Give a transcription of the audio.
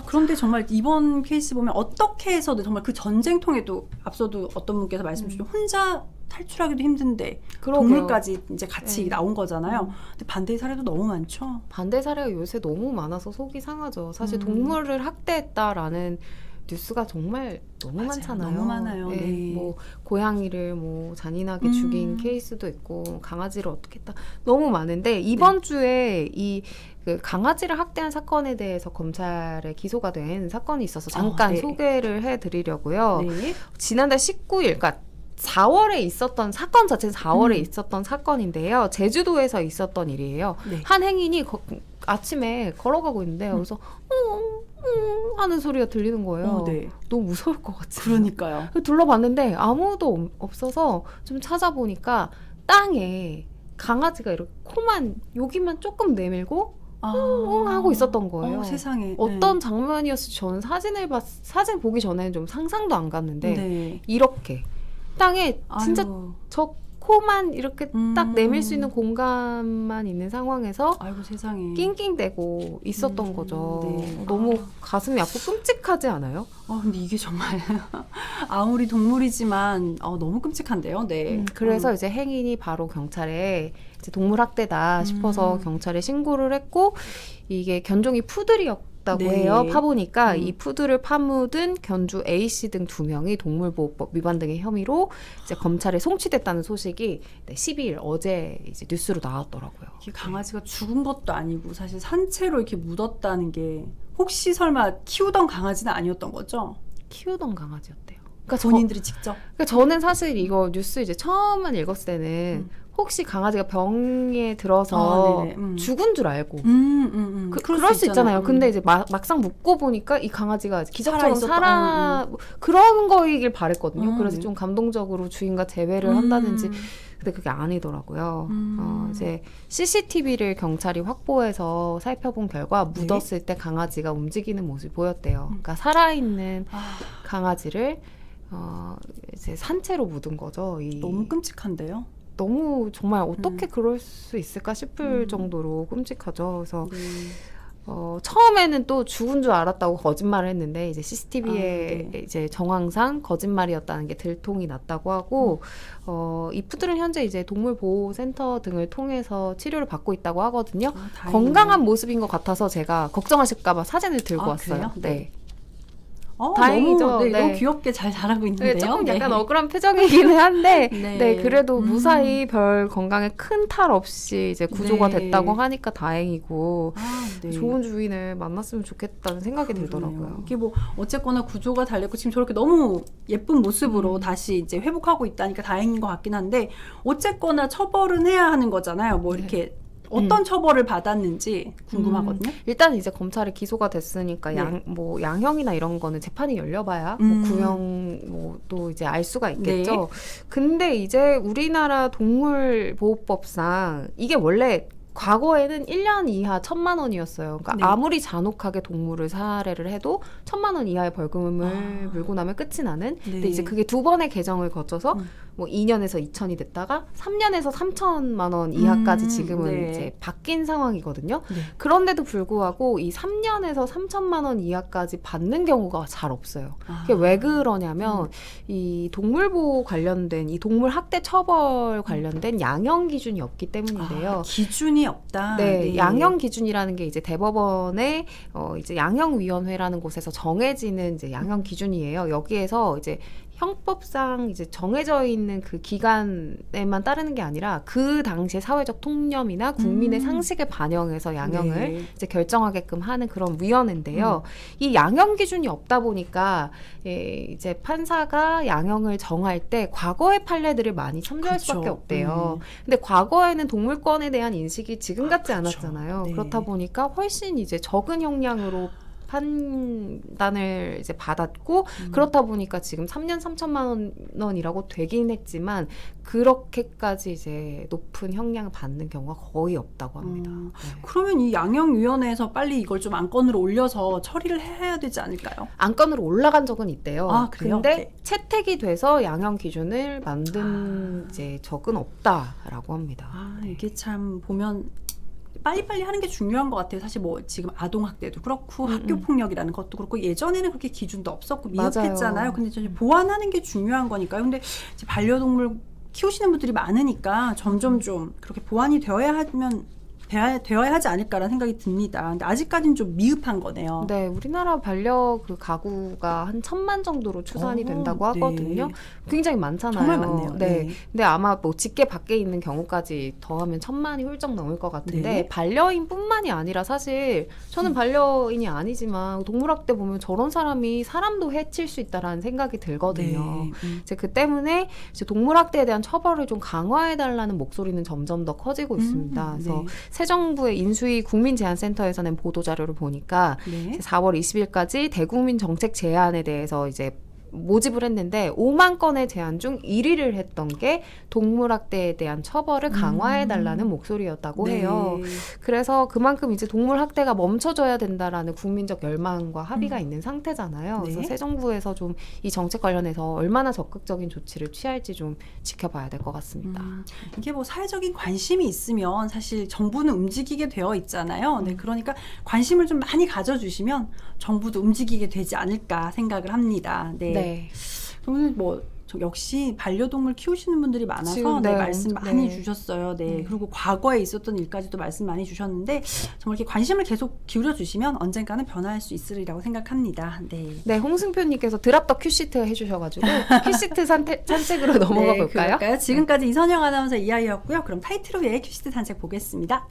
그런데 정말 이번 케이스 보면 어떻게 해서든 정말 그 전쟁통에도 앞서도 어떤 분께서 말씀 주신 혼자 탈출하기도 힘든데 그러게요. 동물까지 이제 같이 네. 나온 거잖아요. 근데 반대의 사례도 너무 많죠. 반대 사례가 요새 너무 많아서 속이 상하죠. 사실 동물을 학대했다라는 뉴스가 정말 너무 맞아요. 많잖아요. 너무 많아요. 네. 네. 뭐 고양이를 뭐 잔인하게 죽인 케이스도 있고 강아지를 어떻게 했다 너무 많은데 이번 주에 그 강아지를 학대한 사건에 대해서 검찰에 기소가 된 사건이 있어서 잠깐 네. 소개를 해드리려고요. 네. 지난달 19일, 그러니까 4월에 있었던 사건 자체는 4월에 있었던 사건인데요. 제주도에서 있었던 일이에요. 네. 한 행인이 아침에 걸어가고 있는데 여기서 하는 소리가 들리는 거예요. 네. 너무 무서울 것 같아요. 그러니까요. 둘러봤는데 아무도 없어서 좀 찾아보니까 땅에 강아지가 이렇게 코만 여기만 조금 내밀고 하고 있었던 거예요. 세상에. 어떤 장면이었을지 저는 사진 보기 전에는 좀 상상도 안 갔는데 네. 이렇게 땅에 진짜 아유. 저 코만 이렇게 딱 내밀 수 있는 공간만 있는 상황에서 아이고 세상에. 낑낑대고 있었던 거죠. 네. 너무 가슴이 아프고 끔찍하지 않아요? 근데 이게 정말 아무리 동물이지만 너무 끔찍한데요. 네. 그래서 이제 행인이 바로 경찰에 이제 동물 학대다 싶어서 경찰에 신고를 했고 이게 견종이 푸들이었다고 네. 해요. 파보니까 이 푸들을 파묻은 견주 A씨 등 2명이 동물보호법 위반 등의 혐의로 이제 검찰에 송치됐다는 소식이 12일 어제 이제 뉴스로 나왔더라고요. 이게 강아지가 죽은 것도 아니고 사실 산채로 이렇게 묻었다는 게 혹시 설마 키우던 강아지는 아니었던 거죠? 키우던 강아지였대요. 그러니까 본인들이 직접? 그러니까 저는 사실 이거 뉴스 이제 처음만 읽었을 때는 혹시 강아지가 병에 들어서 죽은 줄 알고 그럴 수 있잖아요. 근데 이제 막상 묻고 보니까 이 강아지가 기적처럼 그런 거이길 바랬거든요. 그래서 좀 감동적으로 주인과 재회를 한다든지 근데 그게 아니더라고요. 이제 CCTV를 경찰이 확보해서 살펴본 결과 묻었을 때 강아지가 움직이는 모습이 보였대요. 그러니까 살아있는 강아지를 이제 산채로 묻은 거죠. 너무 끔찍한데요? 너무 정말 어떻게 그럴 수 있을까 싶을 정도로 끔찍하죠. 그래서 처음에는 또 죽은 줄 알았다고 거짓말을 했는데 이제 CCTV에 이제 정황상 거짓말이었다는 게 들통이 났다고 하고 이 푸들은 현재 이제 동물보호센터 등을 통해서 치료를 받고 있다고 하거든요. 건강한 모습인 것 같아서 제가 걱정하실까봐 사진을 들고 왔어요. 네. 다행이죠. 너무 귀엽게 잘 자라고 있는데요. 조금 약간 억울한 표정이기는 한데, 그래도 무사히 별 건강에 큰 탈 없이 이제 구조가 됐다고 하니까 다행이고, 좋은 주인을 만났으면 좋겠다는 생각이 들더라고요. 이게 뭐 어쨌거나 구조가 달렸고 지금 저렇게 너무 예쁜 모습으로 다시 이제 회복하고 있다니까 다행인 것 같긴 한데, 어쨌거나 처벌은 해야 하는 거잖아요. 뭐 이렇게. 어떤 처벌을 받았는지 궁금하거든요. 일단 이제 검찰에 기소가 됐으니까 뭐 양형이나 이런 거는 재판이 열려봐야 뭐 구형 뭐 또 이제 알 수가 있겠죠. 근데 이제 우리나라 동물보호법상 이게 원래 과거에는 1년 이하 1,000만 원이었어요. 그러니까 아무리 잔혹하게 동물을 살해를 해도 1,000만 원 이하의 벌금을 물고 나면 끝이 나는. 근데 이제 그게 2번의 개정을 거쳐서 뭐 2년에서 2천이 됐다가 3년에서 3천만 원 이하까지 지금은 이제 바뀐 상황이거든요. 그런데도 불구하고 이 3년에서 3천만 원 이하까지 받는 경우가 잘 없어요. 그게 왜 그러냐면 이 동물보호 관련된 이 동물 학대 처벌 관련된 양형 기준이 없기 때문인데요. 기준이 없다. 네, 양형 기준이라는 게 이제 대법원의 이제 양형위원회라는 곳에서 정해지는 이제 양형 기준이에요. 여기에서 이제 형법상 이제 정해져 있는 그 기간에만 따르는 게 아니라 그 당시의 사회적 통념이나 국민의 상식을 반영해서 양형을 이제 결정하게끔 하는 그런 위원회인데요. 이 양형 기준이 없다 보니까 이제 판사가 양형을 정할 때 과거의 판례들을 많이 참조할 수밖에 없대요. 근데 과거에는 동물권에 대한 인식이 지금 같지 않았잖아요. 그렇다 보니까 훨씬 이제 적은 형량으로 판단을 이제 받았고 그렇다 보니까 지금 3년 3천만 원이라고 되긴 했지만 그렇게까지 이제 높은 형량을 받는 경우가 거의 없다고 합니다. 그러면 이 양형위원회에서 빨리 이걸 좀 안건으로 올려서 처리를 해야 되지 않을까요? 안건으로 올라간 적은 있대요. 그래요? 근데 채택이 돼서 양형 기준을 만든 이제 적은 없다라고 합니다. 이게 참 보면 빨리빨리 하는 게 중요한 것 같아요. 사실 뭐 지금 아동학대도 그렇고 학교폭력이라는 것도 그렇고 예전에는 그렇게 기준도 없었고 미흡했잖아요. 맞아요. 근데 이제 보완하는 게 중요한 거니까요. 근데 이제 반려동물 키우시는 분들이 많으니까 점점 좀 그렇게 보완이 되어야 하지 않을까라는 생각이 듭니다. 근데 아직까지는 좀 미흡한 거네요. 네, 우리나라 반려 그 가구가 한 1,000만 정도로 추산이 된다고 하거든요. 네. 굉장히 많잖아요. 정말 많네요. 네. 네. 근데 아마 뭐 직계 밖에 있는 경우까지 더하면 1,000만이 훌쩍 넘을 것 같은데 네. 반려인뿐만이 아니라 사실 저는 반려인이 아니지만 동물학대 보면 저런 사람이 사람도 해칠 수 있다라는 생각이 들거든요. 네. 이제 그 때문에 이제 동물학대에 대한 처벌을 좀 강화해달라는 목소리는 점점 더 커지고 있습니다. 그래서 네. 새 정부의 인수위 국민제안센터에서 낸 보도자료를 보니까 네. 4월 20일까지 대국민 정책 제안에 대해서 이제 모집을 했는데 5만 건의 제안 중 1위를 했던 게 동물학대에 대한 처벌을 강화해달라는 목소리였다고 네. 해요. 그래서 그만큼 이제 동물학대가 멈춰져야 된다라는 국민적 열망과 합의가 있는 상태잖아요. 네. 그래서 새 정부에서 좀 이 정책 관련해서 얼마나 적극적인 조치를 취할지 좀 지켜봐야 될 것 같습니다. 이게 뭐 사회적인 관심이 있으면 사실 정부는 움직이게 되어 있잖아요. 네, 그러니까 관심을 좀 많이 가져주시면 정부도 움직이게 되지 않을까 생각을 합니다. 네. 네. 오늘 뭐 역시 반려동물 키우시는 분들이 많아서 지금, 네, 네, 말씀 많이 네. 주셨어요. 네. 그리고 과거에 있었던 일까지도 말씀 많이 주셨는데 정말 이렇게 관심을 계속 기울여 주시면 언젠가는 변화할 수 있으리라고 생각합니다. 네. 네, 홍승표님께서 드랍 더 큐시트 해주셔가지고 큐시트 산책으로 넘어가 볼까요? 그럴까요? 지금까지 이선영 아나운서 이하이였고요. 그럼 타이틀 위에 큐시트 산책 보겠습니다.